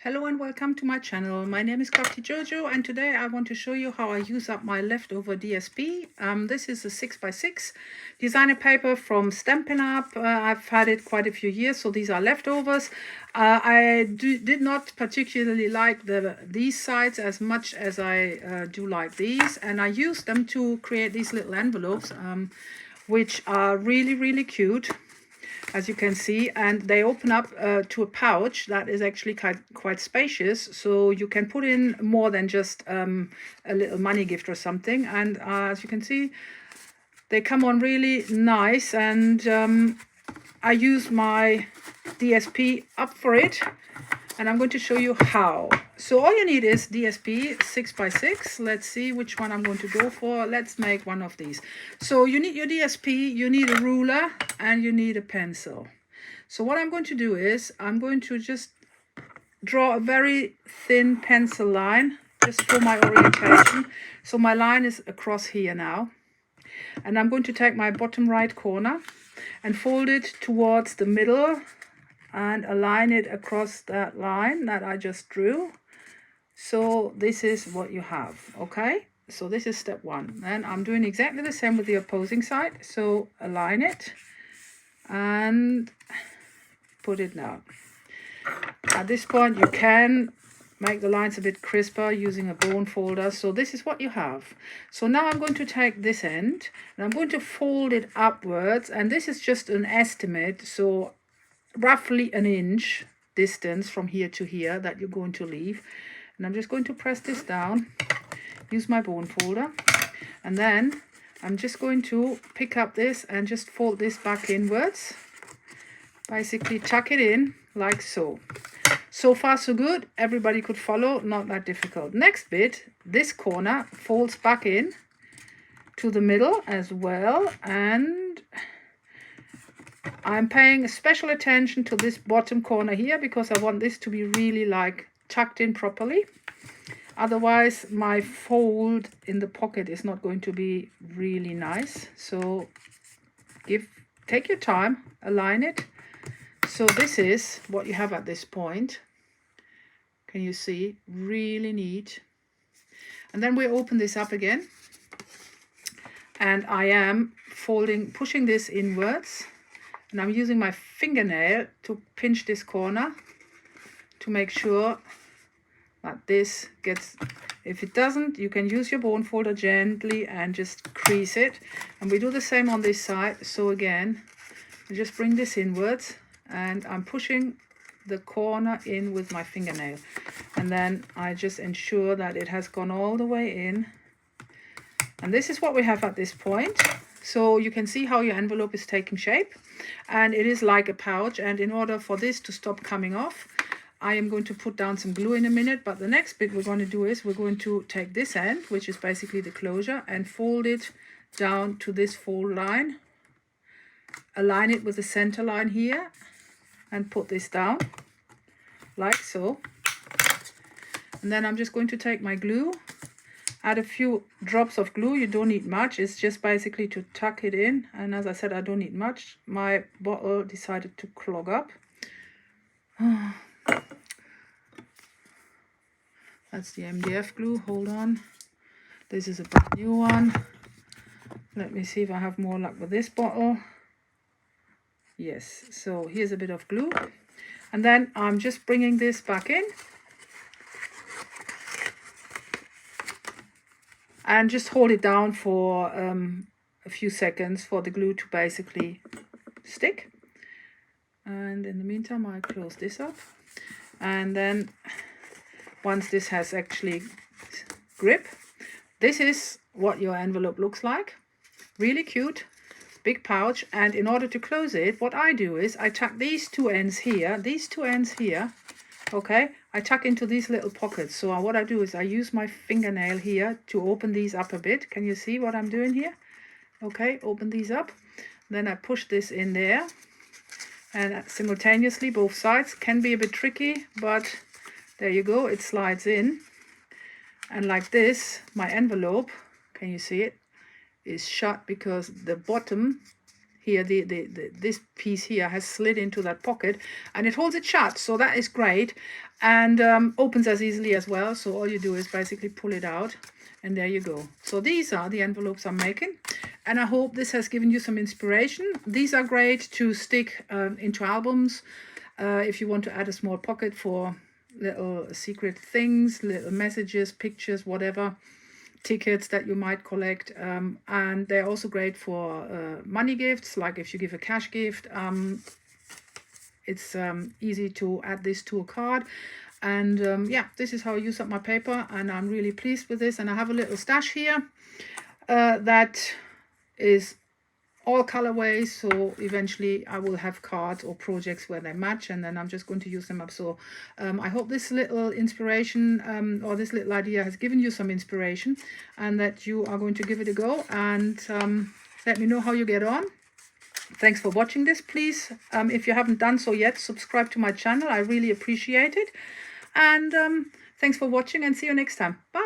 Hello and welcome to my channel. My name is Crafty Jojo and today I want to show you how I use up my leftover DSP. This is a 6x6 designer paper from Stampin' Up. I've had it quite a few years, so these are leftovers. I did not particularly like these sides as much as I do like these, and I used them to create these little envelopes, which are really cute, as you can see, and they open up to a pouch that is actually quite spacious, so you can put in more than just a little money gift or something. And as you can see, they come on really nice, and I use my DSP up for it, and I'm going to show you how. So all you need is DSP 6x6. Let's see which one I'm going to go for. Let's make one of these. So you need your DSP, you need a ruler, and you need a pencil. So what I'm going to do is I'm going to just draw a very thin pencil line just for my orientation. So my line is across here now, and I'm going to take my bottom right corner and fold it towards the middle and align it across that line that I just drew. So this is what you have. Okay, so this is step one. Then I'm doing exactly the same with the opposing side. So align it and put it down. At this point you can make the lines a bit crisper using a bone folder. So this is what you have. So now I'm going to take this end and I'm going to fold it upwards, and this is just an estimate, so roughly an inch distance from here to here that you're going to leave. And I'm just going to press this down, use my bone folder, and then I'm just going to pick up this and just fold this back inwards, basically tuck it in like so. So far so good, everybody could follow, not that difficult. Next bit, this corner folds back in to the middle as well, and I'm paying special attention to this bottom corner here because I want this to be really like tucked in properly. Otherwise my fold in the pocket is not going to be really nice. So take your time, align it. So this is what you have at this point. Can you see? Really neat. And then we open this up again, and I am pushing this inwards. And I'm using my fingernail to pinch this corner to make sure that this gets, if it doesn't, you can use your bone folder gently and just crease it. And we do the same on this side. So again, I just bring this inwards and I'm pushing the corner in with my fingernail. And then I just ensure that it has gone all the way in. And this is what we have at this point. So you can see how your envelope is taking shape, and it is like a pouch. And in order for this to stop coming off, I am going to put down some glue in a minute. But the next bit we're going to do is we're going to take this end, which is basically the closure, and fold it down to this fold line, align it with the center line here, and put this down like so. And then I'm just going to take my glue, add a few drops of glue. You don't need much, it's just basically to tuck it in. And as I said, I don't need much. My bottle decided to clog up. That's the MDF glue. Hold on, this is a brand new one. Let me see if I have more luck with this bottle. Yes, so here's a bit of glue, and then I'm just bringing this back in and just hold it down for a few seconds for the glue to basically stick. And in the meantime, I close this up, and then once this has actually grip, this is what your envelope looks like. Really cute, big pouch. And in order to close it, what I do is I tuck these two ends here, okay, I tuck into these little pockets. So what I do is I use my fingernail here to open these up a bit. Can you see what I'm doing here? Okay, open these up, then I push this in there, and simultaneously both sides. Can be a bit tricky, but there you go, it slides in. And like this, my envelope, can you see it, is shut because the bottom here, this piece here has slid into that pocket, and it holds it shut, so that is great, and opens as easily as well. So all you do is basically pull it out, and there you go. So these are the envelopes I'm making, and I hope this has given you some inspiration. These are great to stick into albums if you want to add a small pocket for little secret things, little messages, pictures, whatever, tickets that you might collect, and they're also great for money gifts, like if you give a cash gift. It's easy to add this to a card. And yeah, this is how I use up my paper, and I'm really pleased with this. And I have a little stash here that is all colorways, so eventually I will have cards or projects where they match, and then I'm just going to use them up. So I hope this little inspiration or this little idea has given you some inspiration, and that you are going to give it a go, and let me know how you get on. Thanks for watching this. Please, if you haven't done so yet, subscribe to my channel. I really appreciate it. And thanks for watching, and see you next time. Bye.